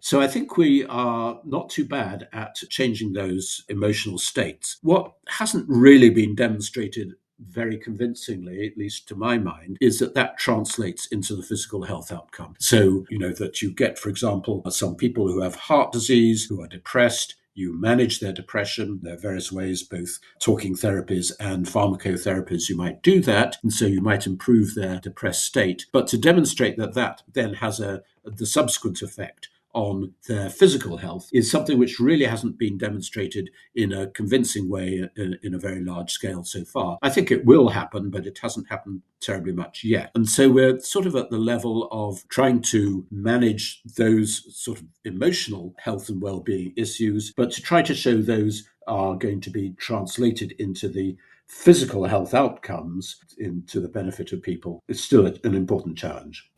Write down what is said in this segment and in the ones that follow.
So I think we are not too bad at changing those emotional states. What hasn't really been demonstrated very convincingly, at least to my mind, is that that translates into the physical health outcome. So, that you get, for example, some people who have heart disease, who are depressed, you manage their depression. There are various ways, both talking therapies and pharmacotherapies, you might do that. And so you might improve their depressed state. But to demonstrate that that then has the subsequent effect on their physical health is something which really hasn't been demonstrated in a convincing way in a very large scale so far. I think it will happen, but it hasn't happened terribly much yet. And so we're sort of at the level of trying to manage those sort of emotional health and well-being issues, but to try to show those are going to be translated into the physical health outcomes into the benefit of people is still an important challenge.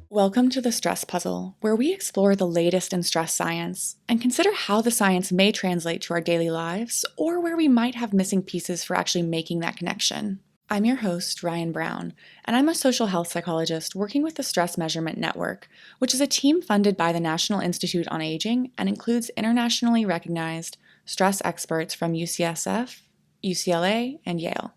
Welcome to the Stress Puzzle, where we explore the latest in stress science and consider how the science may translate to our daily lives or where we might have missing pieces for actually making that connection. I'm your host, Ryan Brown, and I'm a social health psychologist working with the Stress Measurement Network, which is a team funded by the National Institute on Aging and includes internationally recognized stress experts from UCSF, UCLA, and Yale.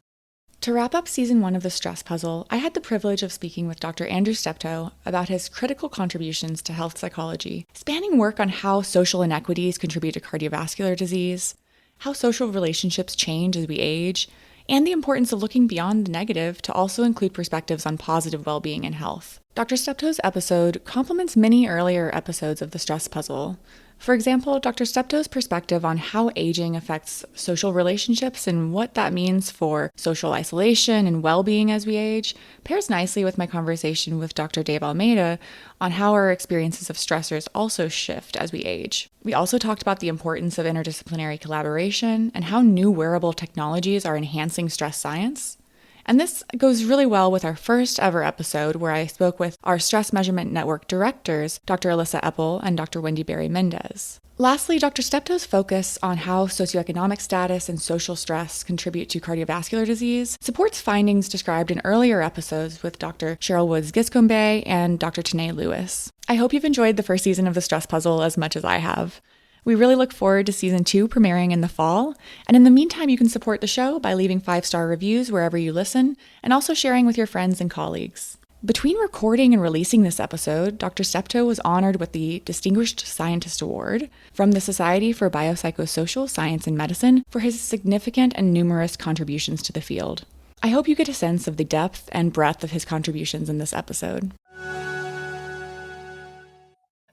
To wrap up Season 1 of The Stress Puzzle, I had the privilege of speaking with Dr. Andrew Steptoe about his critical contributions to health psychology, spanning work on how social inequities contribute to cardiovascular disease, how social relationships change as we age, and the importance of looking beyond the negative to also include perspectives on positive well-being and health. Dr. Steptoe's episode complements many earlier episodes of The Stress Puzzle. For example, Dr. Steptoe's perspective on how aging affects social relationships and what that means for social isolation and well-being as we age pairs nicely with my conversation with Dr. Dave Almeida on how our experiences of stressors also shift as we age. We also talked about the importance of interdisciplinary collaboration and how new wearable technologies are enhancing stress science. And this goes really well with our first ever episode where I spoke with our Stress Measurement Network directors, Dr. Alyssa Eppel and Dr. Wendy Berry-Mendez. Lastly, Dr. Steptoe's focus on how socioeconomic status and social stress contribute to cardiovascular disease supports findings described in earlier episodes with Dr. Cheryl Woods-Giscombe and Dr. Tanae Lewis. I hope you've enjoyed the first season of The Stress Puzzle as much as I have. We really look forward to Season 2 premiering in the fall, and in the meantime, you can support the show by leaving 5-star reviews wherever you listen, and also sharing with your friends and colleagues. Between recording and releasing this episode, Dr. Steptoe was honored with the Distinguished Scientist Award from the Society for Biopsychosocial Science and Medicine for his significant and numerous contributions to the field. I hope you get a sense of the depth and breadth of his contributions in this episode.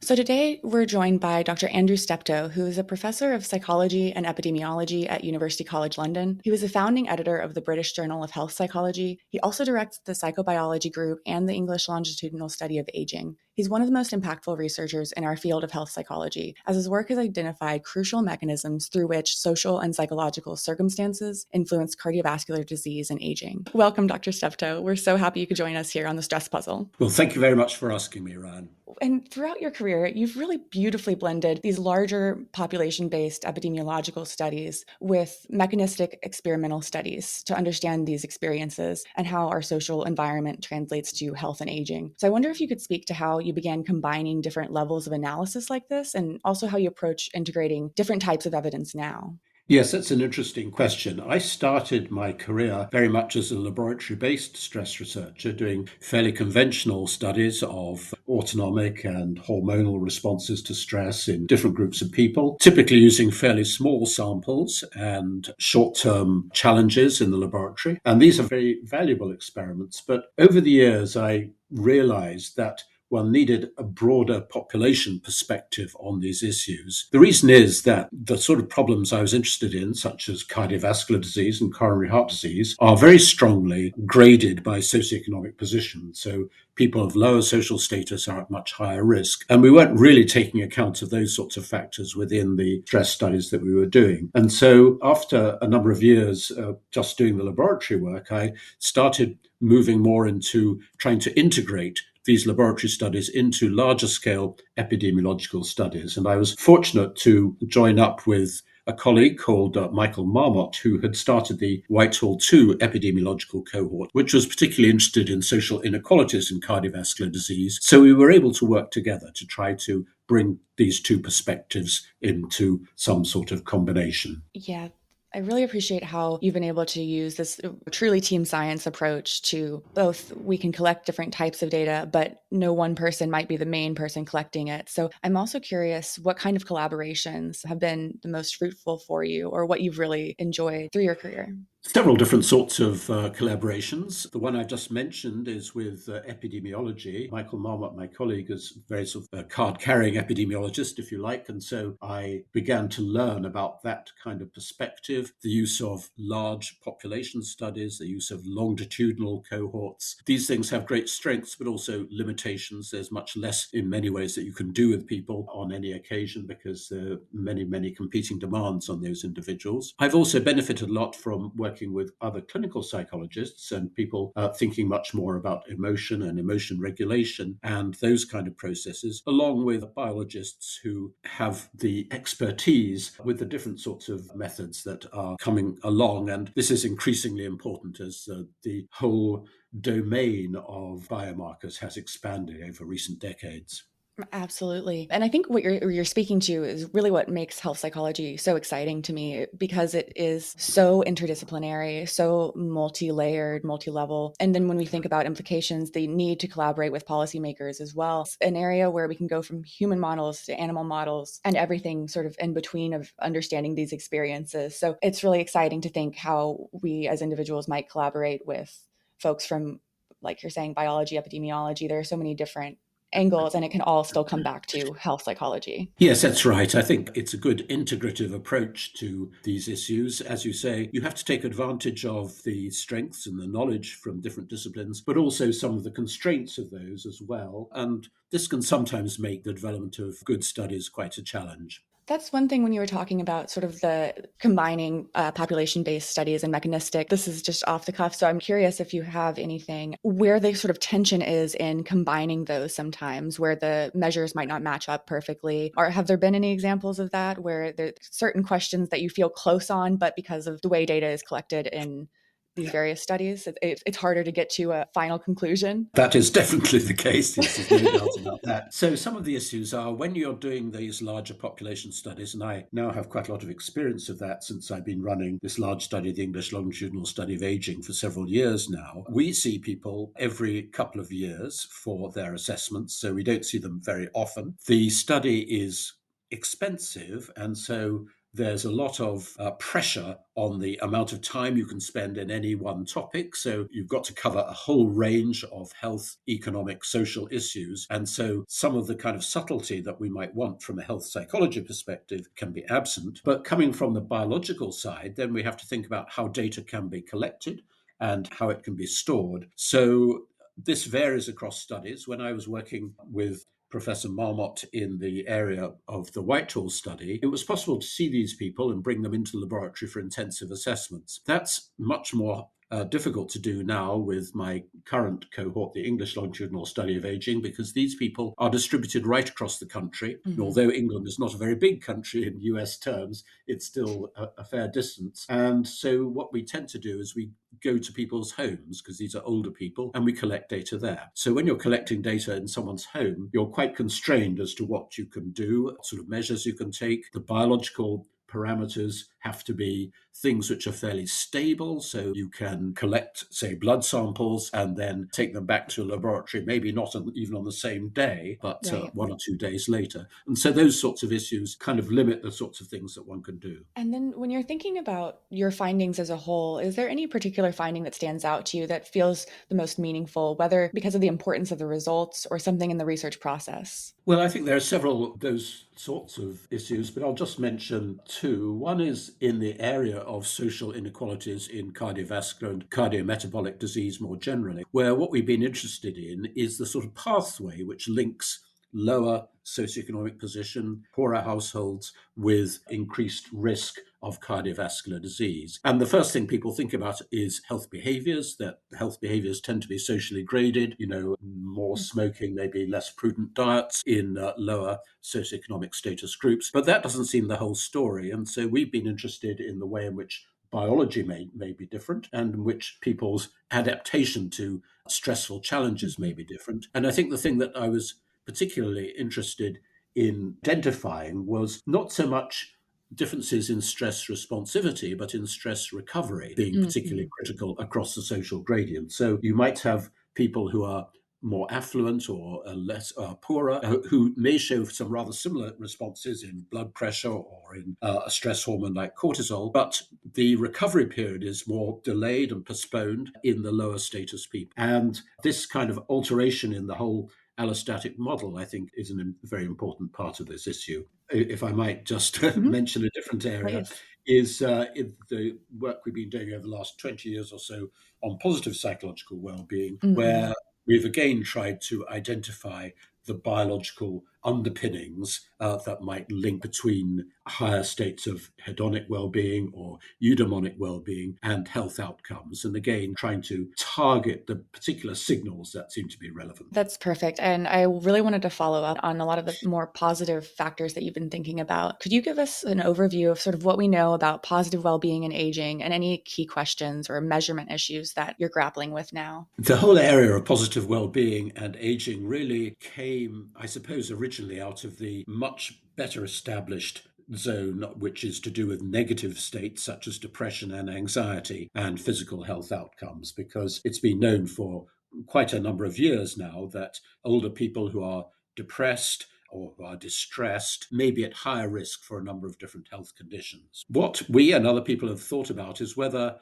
So today we're joined by Dr. Andrew Steptoe, who is a professor of psychology and epidemiology at University College London. He was a founding editor of the British Journal of Health Psychology. He also directs the Psychobiology group and the English Longitudinal Study of Aging. He's one of the most impactful researchers in our field of health psychology, as his work has identified crucial mechanisms through which social and psychological circumstances influence cardiovascular disease and aging. Welcome, Dr. Steptoe. We're so happy you could join us here on The Stress Puzzle. Well, thank you very much for asking me, Ryan. And throughout your career, you've really beautifully blended these larger population-based epidemiological studies with mechanistic experimental studies to understand these experiences and how our social environment translates to health and aging. So I wonder if you could speak to how you began combining different levels of analysis like this, and also how you approach integrating different types of evidence now. Yes, that's an interesting question. I started my career very much as a laboratory-based stress researcher, doing fairly conventional studies of autonomic and hormonal responses to stress in different groups of people, typically using fairly small samples and short-term challenges in the laboratory. And these are very valuable experiments. But over the years, I realized that one needed a broader population perspective on these issues. The reason is that the sort of problems I was interested in, such as cardiovascular disease and coronary heart disease, are very strongly graded by socioeconomic position. So people of lower social status are at much higher risk. And we weren't really taking account of those sorts of factors within the stress studies that we were doing. And so after a number of years just doing the laboratory work, I started moving more into trying to integrate these laboratory studies into larger scale epidemiological studies. And I was fortunate to join up with a colleague called Michael Marmot, who had started the Whitehall 2 epidemiological cohort, which was particularly interested in social inequalities in cardiovascular disease. So we were able to work together to try to bring these two perspectives into some sort of combination. Yeah, I really appreciate how you've been able to use this truly team science approach to both we can collect different types of data, but no one person might be the main person collecting it. So I'm also curious what kind of collaborations have been the most fruitful for you or what you've really enjoyed through your career. Several different sorts of collaborations. The one I just mentioned is with epidemiology. Michael Marmot, my colleague, is very sort of a card-carrying epidemiologist, if you like, and so I began to learn about that kind of perspective, the use of large population studies, the use of longitudinal cohorts. These things have great strengths, but also limitations. There's much less, in many ways, that you can do with people on any occasion because there are many, many competing demands on those individuals. I've also benefited a lot from working with other clinical psychologists and people thinking much more about emotion and emotion regulation and those kind of processes, along with biologists who have the expertise with the different sorts of methods that are coming along. And this is increasingly important as the whole domain of biomarkers has expanded over recent decades. Absolutely. And I think what you're speaking to is really what makes health psychology so exciting to me because it is so interdisciplinary, so multi-layered, multi-level. And then when we think about implications, the need to collaborate with policymakers as well. It's an area where we can go from human models to animal models and everything sort of in between of understanding these experiences. So it's really exciting to think how we as individuals might collaborate with folks from, like you're saying, biology, epidemiology. There are so many different angles and it can all still come back to health psychology. Yes, that's right. I think it's a good integrative approach to these issues. As you say, you have to take advantage of the strengths and the knowledge from different disciplines, but also some of the constraints of those as well. And this can sometimes make the development of good studies quite a challenge. That's one thing when you were talking about sort of the combining population-based studies and mechanistic. This is just off the cuff. So I'm curious if you have anything where the sort of tension is in combining those sometimes, where the measures might not match up perfectly. Or have there been any examples of that where there's certain questions that you feel close on, but because of the way data is collected in these various studies, it's harder to get to a final conclusion? That is definitely the case. Yes, there's no doubt about that. So, some of the issues are when you're doing these larger population studies, and I now have quite a lot of experience of that since I've been running this large study, the English Longitudinal Study of Aging, for several years now. We see people every couple of years for their assessments, so we don't see them very often. The study is expensive, and so there's a lot of pressure on the amount of time you can spend in any one topic. So you've got to cover a whole range of health, economic, social issues. And so some of the kind of subtlety that we might want from a health psychology perspective can be absent. But coming from the biological side, then we have to think about how data can be collected and how it can be stored. So this varies across studies. When I was working with Professor Marmot in the area of the Whitehall study, it was possible to see these people and bring them into the laboratory for intensive assessments. That's much more difficult to do now with my current cohort, the English Longitudinal Study of Aging, because these people are distributed right across the country. And Mhm. although England is not a very big country in US terms, it's still a fair distance. And so what we tend to do is we go to people's homes because these are older people and we collect data there. So when you're collecting data in someone's home, you're quite constrained as to what you can do, what sort of measures you can take. The biological parameters have to be things which are fairly stable. So you can collect, say, blood samples and then take them back to a laboratory, maybe not even on the same day, but Right. 1 or 2 days later. And so those sorts of issues kind of limit the sorts of things that one can do. And then when you're thinking about your findings as a whole, is there any particular finding that stands out to you that feels the most meaningful, whether because of the importance of the results or something in the research process? Well, I think there are several of those sorts of issues, but I'll just mention two. One is in the area of social inequalities in cardiovascular and cardiometabolic disease more generally, where what we've been interested in is the sort of pathway which links lower socioeconomic position, poorer households with increased risk of cardiovascular disease. And the first thing people think about is health behaviors, that health behaviors tend to be socially graded, more smoking, maybe less prudent diets in lower socioeconomic status groups. But that doesn't seem the whole story. And so we've been interested in the way in which biology may be different and in which people's adaptation to stressful challenges may be different. And I think the thing that I was particularly interested in identifying was not so much differences in stress responsivity, but in stress recovery being particularly Mhm. critical across the social gradient. So you might have people who are more affluent or less poorer, who may show some rather similar responses in blood pressure or in a stress hormone like cortisol, but the recovery period is more delayed and postponed in the lower status people. And this kind of alteration in the whole allostatic model, I think, is a very important part of this issue. If I might just Mhm. mention a different area, Please. is in the work we've been doing over the last 20 years or so on positive psychological well-being, Mhm. where we've again tried to identify the biological underpinnings that might link between higher states of hedonic well-being or eudaimonic well-being and health outcomes. And again, trying to target the particular signals that seem to be relevant. That's perfect. And I really wanted to follow up on a lot of the more positive factors that you've been thinking about. Could you give us an overview of sort of what we know about positive well-being and aging and any key questions or measurement issues that you're grappling with now? The whole area of positive well-being and aging really came, I suppose, originally out of the much better established zone, which is to do with negative states such as depression and anxiety and physical health outcomes, because it's been known for quite a number of years now that older people who are depressed or who are distressed may be at higher risk for a number of different health conditions. What we and other people have thought about is whether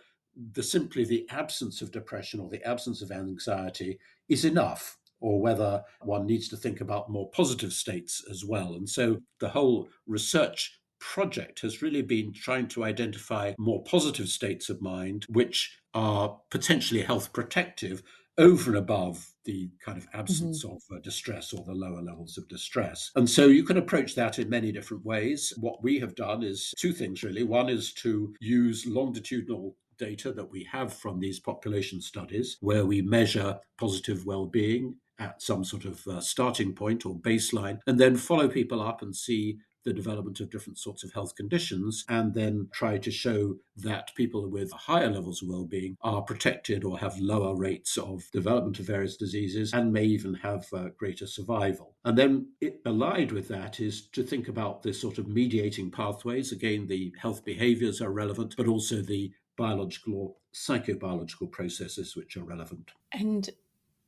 simply the absence of depression or the absence of anxiety is enough, or whether one needs to think about more positive states as well. And so the whole research project has really been trying to identify more positive states of mind, which are potentially health protective over and above the kind of Mhm. absence of distress or the lower levels of distress. And so you can approach that in many different ways. What we have done is two things, really. One is to use longitudinal data that we have from these population studies, where we measure positive well-being at some sort of starting point or baseline, and then follow people up and see the development of different sorts of health conditions, and then try to show that people with higher levels of well-being are protected or have lower rates of development of various diseases and may even have greater survival. And then allied with that is to think about this sort of mediating pathways. Again, the health behaviors are relevant, but also the biological or psychobiological processes which are relevant. And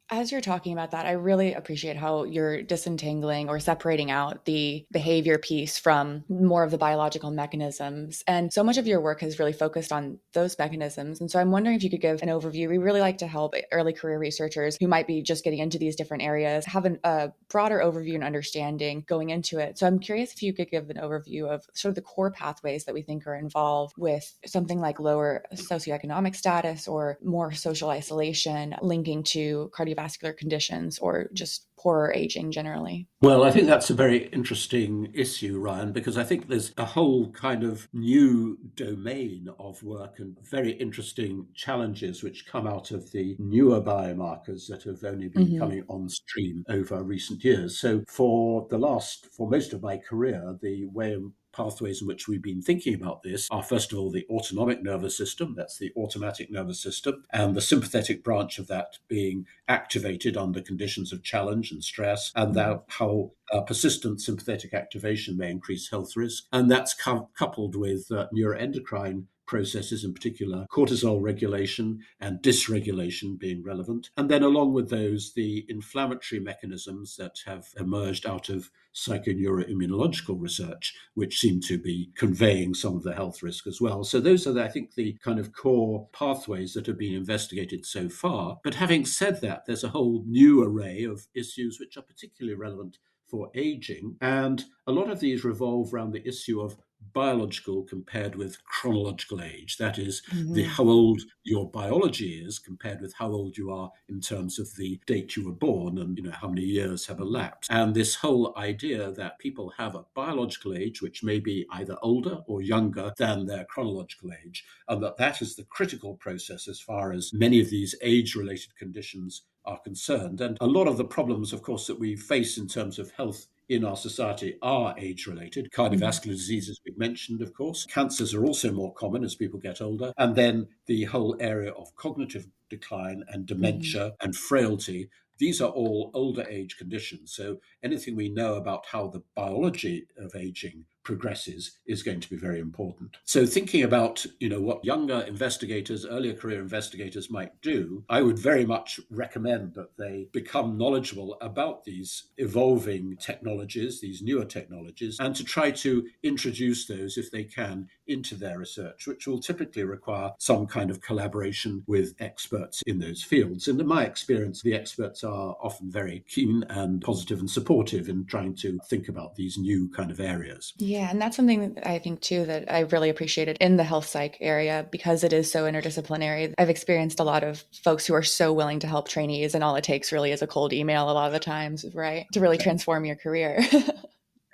as you're talking about that, I really appreciate how you're disentangling or separating out the behavior piece from more of the biological mechanisms. And so much of your work has really focused on those mechanisms. And so I'm wondering if you could give an overview. We really like to help early career researchers who might be just getting into these different areas have a broader overview and understanding going into it. So I'm curious if you could give an overview of sort of the core pathways that we think are involved with something like lower socioeconomic status or more social isolation linking to cardiovascular conditions or just poorer aging generally. Well, I think that's a very interesting issue, Ryan, because I think there's a whole kind of new domain of work and very interesting challenges which come out of the newer biomarkers that have only been Hmm. coming on stream over recent years. So for most of my career, the way in pathways in which we've been thinking about this are, first of all, the autonomic nervous system, that's the automatic nervous system, and the sympathetic branch of that being activated under conditions of challenge and stress, and that how persistent sympathetic activation may increase health risk. And that's coupled with neuroendocrine processes, in particular cortisol regulation and dysregulation being relevant. And then along with those, the inflammatory mechanisms that have emerged out of psychoneuroimmunological research, which seem to be conveying some of the health risk as well. So those are, I think, the kind of core pathways that have been investigated so far. But having said that, there's a whole new array of issues which are particularly relevant for aging. And a lot of these revolve around the issue of biological compared with chronological age. That is, the Hmm. how old your biology is compared with how old you are in terms of the date you were born and how many years have elapsed. And this whole idea that people have a biological age which may be either older or younger than their chronological age, and that is the critical process as far as many of these age-related conditions are concerned. And a lot of the problems, of course, that we face in terms of health in our society are age related. Hmm. Cardiovascular diseases we've mentioned, of course. Cancers are also more common as people get older. And then the whole area of cognitive decline and Hmm. dementia and frailty. These are all older age conditions. So anything we know about how the biology of aging progresses is going to be very important. So thinking about, what younger investigators, earlier career investigators might do, I would very much recommend that they become knowledgeable about these evolving technologies, these newer technologies, and to try to introduce those, if they can, into their research, which will typically require some kind of collaboration with experts in those fields. And in my experience, the experts are often very keen and positive and supportive in trying to think about these new kind of areas. Yeah, and that's something that I think too that I really appreciated in the health psych area because it is so interdisciplinary. I've experienced a lot of folks who are so willing to help trainees, and all it takes really is a cold email a lot of the times, right? To really transform your career.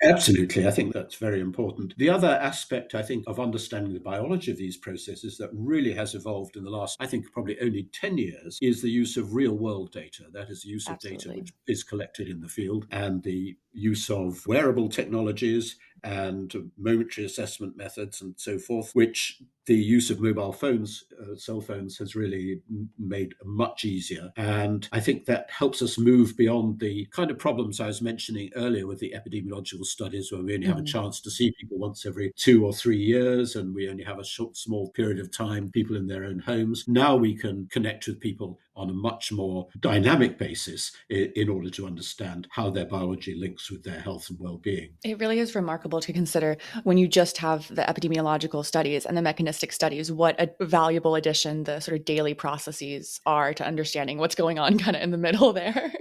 Absolutely. I think that's very important. The other aspect, I think, of understanding the biology of these processes that really has evolved in the last, I think, probably only 10 years is the use of real world data. That is the use of data Absolutely. which is collected in the field and the use of wearable technologies and momentary assessment methods and so forth, which the use of mobile phones, cell phones, has really made much easier. And I think that helps us move beyond the kind of problems I was mentioning earlier with the epidemiological studies, where we only have a Mhm. chance to see people once every 2 or 3 years, and we only have a short, small period of time, people in their own homes. Now we can connect with people on a much more dynamic basis in order to understand how their biology links with their health and well-being. It really is remarkable to consider when you just have the epidemiological studies and the mechanistic studies, what a valuable addition the sort of daily processes are to understanding what's going on kind of in the middle there.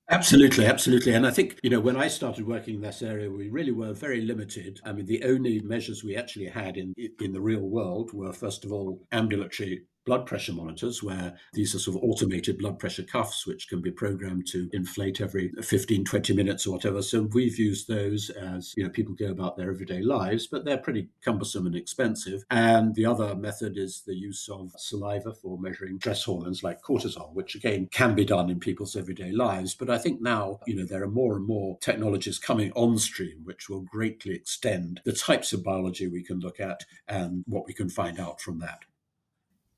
Absolutely, absolutely. And I think, when I started working in this area, we really were very limited. I mean, the only measures we actually had in the real world were, first of all, ambulatory blood pressure monitors, where these are sort of automated blood pressure cuffs, which can be programmed to inflate every 15, 20 minutes or whatever. So we've used those as, people go about their everyday lives, but they're pretty cumbersome and expensive. And the other method is the use of saliva for measuring stress hormones like cortisol, which again can be done in people's everyday lives. But I think now, there are more and more technologies coming on stream, which will greatly extend the types of biology we can look at and what we can find out from that.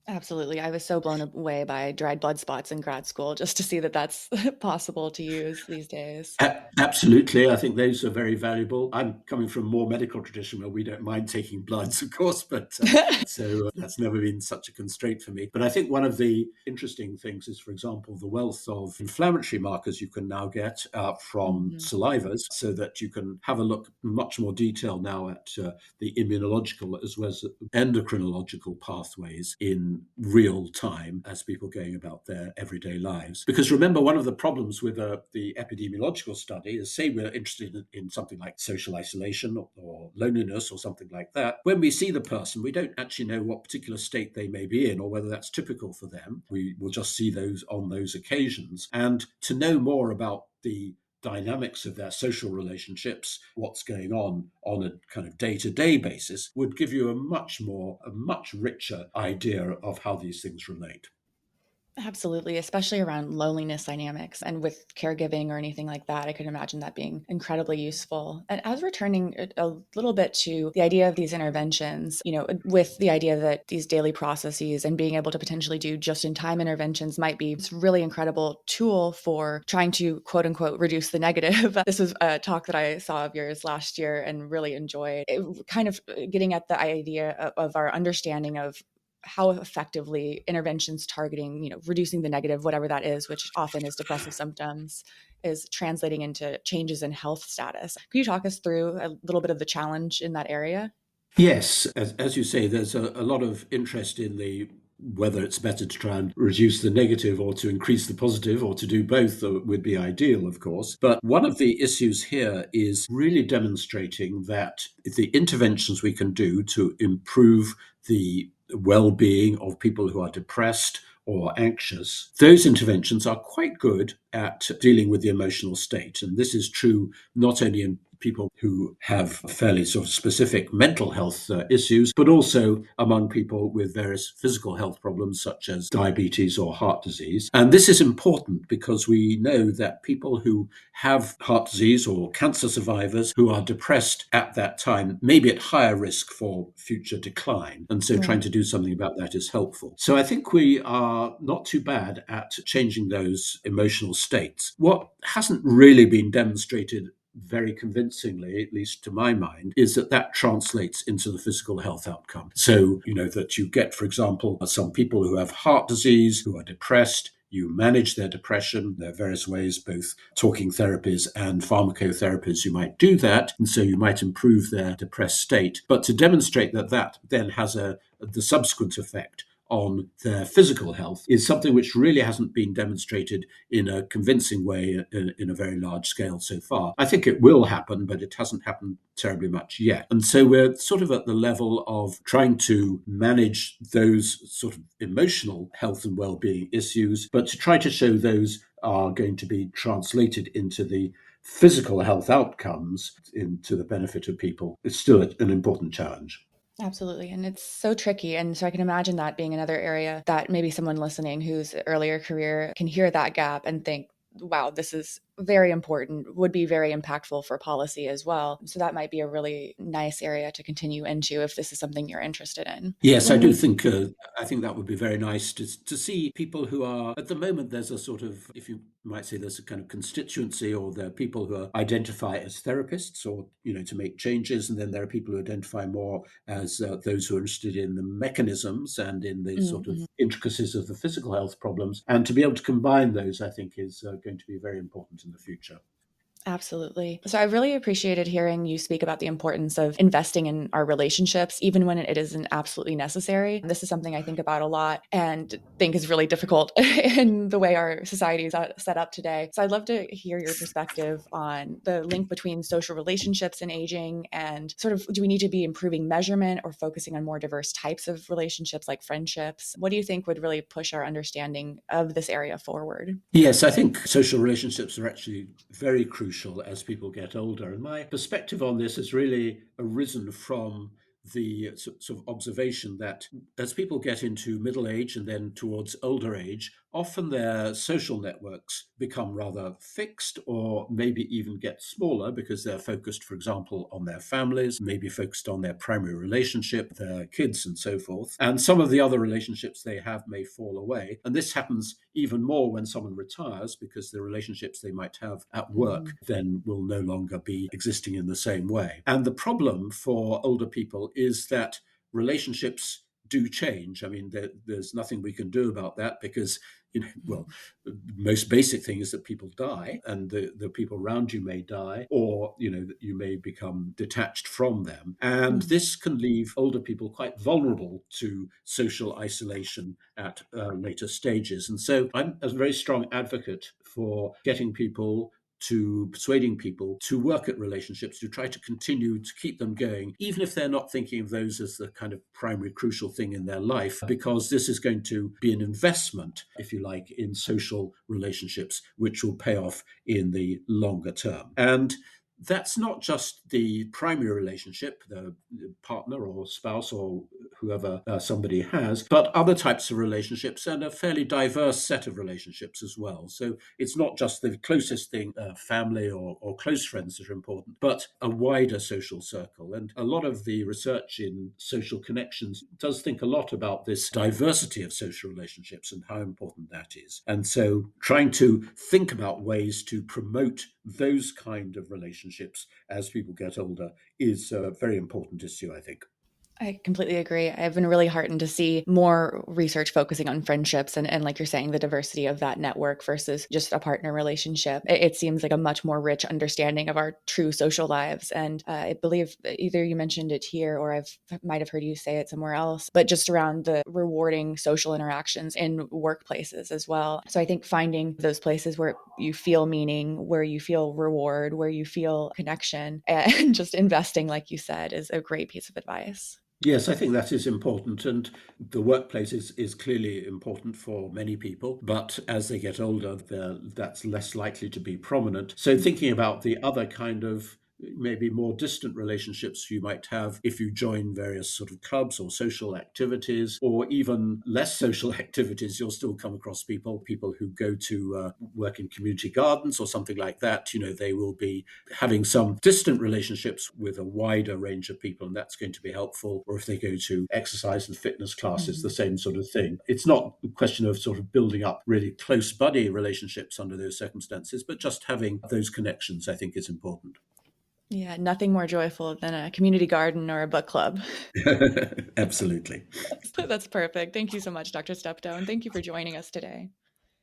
Absolutely. I was so blown away by dried blood spots in grad school just to see that that's possible to use these days. Absolutely. I think those are very valuable. I'm coming from a more medical tradition where we don't mind taking bloods, of course, but so that's never been such a constraint for me. But I think one of the interesting things is, for example, the wealth of inflammatory markers you can now get from Mhm. salivas, so that you can have a look in much more detail now at the immunological as well as endocrinological pathways in real time as people going about their everyday lives. Because remember, one of the problems with the epidemiological study is, say we're interested in something like social isolation or loneliness or something like that. When we see the person, we don't actually know what particular state they may be in or whether that's typical for them. We will just see those on those occasions. And to know more about the dynamics of their social relationships, what's going on a kind of day-to-day basis, would give you a much richer idea of how these things relate. Absolutely, especially around loneliness dynamics and with caregiving or anything like that. I could imagine that being incredibly useful. And as returning a little bit to the idea of these interventions, with the idea that these daily processes and being able to potentially do just in time interventions might be this really incredible tool for trying to quote unquote reduce the negative. This was a talk that I saw of yours last year and really enjoyed it, kind of getting at the idea of our understanding of how effectively interventions targeting, reducing the negative, whatever that is, which often is depressive symptoms, is translating into changes in health status. Could you talk us through a little bit of the challenge in that area? Yes, as you say, there's a lot of interest in the whether it's better to try and reduce the negative or to increase the positive or to do both would be ideal, of course. But one of the issues here is really demonstrating that the interventions we can do to improve the well-being of people who are depressed or anxious, those interventions are quite good at dealing with the emotional state. And this is true not only in people who have fairly sort of specific mental health issues, but also among people with various physical health problems such as diabetes or heart disease. And this is important because we know that people who have heart disease or cancer survivors who are depressed at that time may be at higher risk for future decline. And so trying Right. to do something about that is helpful. So I think we are not too bad at changing those emotional states. What hasn't really been demonstrated very convincingly, at least to my mind, is that that translates into the physical health outcome. So, that you get, for example, some people who have heart disease, who are depressed, you manage their depression. There are various ways, both talking therapies and pharmacotherapies, you might do that. And so you might improve their depressed state. But to demonstrate that that then has the subsequent effect on their physical health is something which really hasn't been demonstrated in a convincing way in a very large scale so far. I think it will happen, but it hasn't happened terribly much yet. And so we're sort of at the level of trying to manage those sort of emotional health and well-being issues, but to try to show those are going to be translated into the physical health outcomes into the benefit of people is still an important challenge. Absolutely. And it's so tricky. And so I can imagine that being another area that maybe someone listening who's earlier career can hear that gap and think, wow, this is very important, would be very impactful for policy as well. So that might be a really nice area to continue into if this is something you're interested in. Yes, I When do we think I think that would be very nice to see people who are at the moment. There's a sort of, if you might say, there's a kind of constituency, or there are people who are identify as therapists, or to make changes, and then there are people who identify more as those who are interested in the mechanisms and in the sort of Mhm. intricacies of the physical health problems, and to be able to combine those, I think, is going to be very important in the future. Absolutely. So I really appreciated hearing you speak about the importance of investing in our relationships, even when it isn't absolutely necessary. This is something I think about a lot and think is really difficult in the way our society is set up today. So I'd love to hear your perspective on the link between social relationships and aging, and sort of, do we need to be improving measurement or focusing on more diverse types of relationships like friendships? What do you think would really push our understanding of this area forward? Yes, I think social relationships are actually very crucial as people get older. And my perspective on this has really arisen from the sort of observation that as people get into middle age and then towards older age, often their social networks become rather fixed or maybe even get smaller because they're focused, for example, on their families, maybe focused on their primary relationship, their kids, and so forth. And some of the other relationships they have may fall away. And this happens even more when someone retires because the relationships they might have at work Mhm. then will no longer be existing in the same way. And the problem for older people is that relationships do change. I mean, there's nothing we can do about that because, well, the most basic thing is that people die and the people around you may die, or, that you may become detached from them. And Mhm. this can leave older people quite vulnerable to social isolation at later stages. And so I'm a very strong advocate for getting people to persuading people to work at relationships, to try to continue to keep them going, even if they're not thinking of those as the kind of primary crucial thing in their life, because this is going to be an investment, if you like, in social relationships, which will pay off in the longer term. And that's not just the primary relationship, the partner or spouse or whoever somebody has, but other types of relationships and a fairly diverse set of relationships as well. So it's not just the closest thing, family or close friends that are important, but a wider social circle. And a lot of the research in social connections does think a lot about this diversity of social relationships and how important that is. And so trying to think about ways to promote those kind of relationships as people get older is a very important issue, I think. I completely agree. I've been really heartened to see more research focusing on friendships and like you're saying, the diversity of that network versus just a partner relationship. It seems like a much more rich understanding of our true social lives. And I believe either you mentioned it here or might have heard you say it somewhere else, but just around the rewarding social interactions in workplaces as well. So I think finding those places where you feel meaning, where you feel reward, where you feel connection, and just investing, like you said, is a great piece of advice. Yes, I think that is important. And the workplace is clearly important for many people. But as they get older, that's less likely to be prominent. So, thinking about the other kind of maybe more distant relationships you might have if you join various sort of clubs or social activities, or even less social activities, you'll still come across people who go to work in community gardens or something like that. They will be having some distant relationships with a wider range of people, and that's going to be helpful. Or if they go to exercise and fitness classes, the same sort of thing. It's not a question of sort of building up really close buddy relationships under those circumstances, but just having those connections, I think, is important. Yeah, nothing more joyful than a community garden or a book club. Absolutely. That's perfect. Thank you so much, Dr. Steptoe, and thank you for joining us today.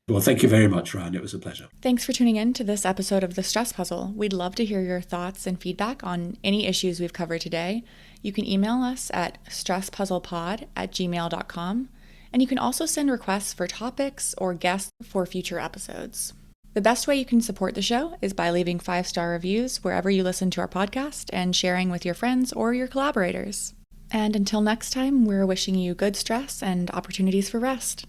Well, thank you very much, Ryan. It was a pleasure. Thanks for tuning in to this episode of The Stress Puzzle. We'd love to hear your thoughts and feedback on any issues we've covered today. You can email us at stresspunzlepod@gmail.com, and you can also send requests for topics or guests for future episodes. The best way you can support the show is by leaving 5-star reviews wherever you listen to our podcast and sharing with your friends or your collaborators. And until next time, we're wishing you good stress and opportunities for rest.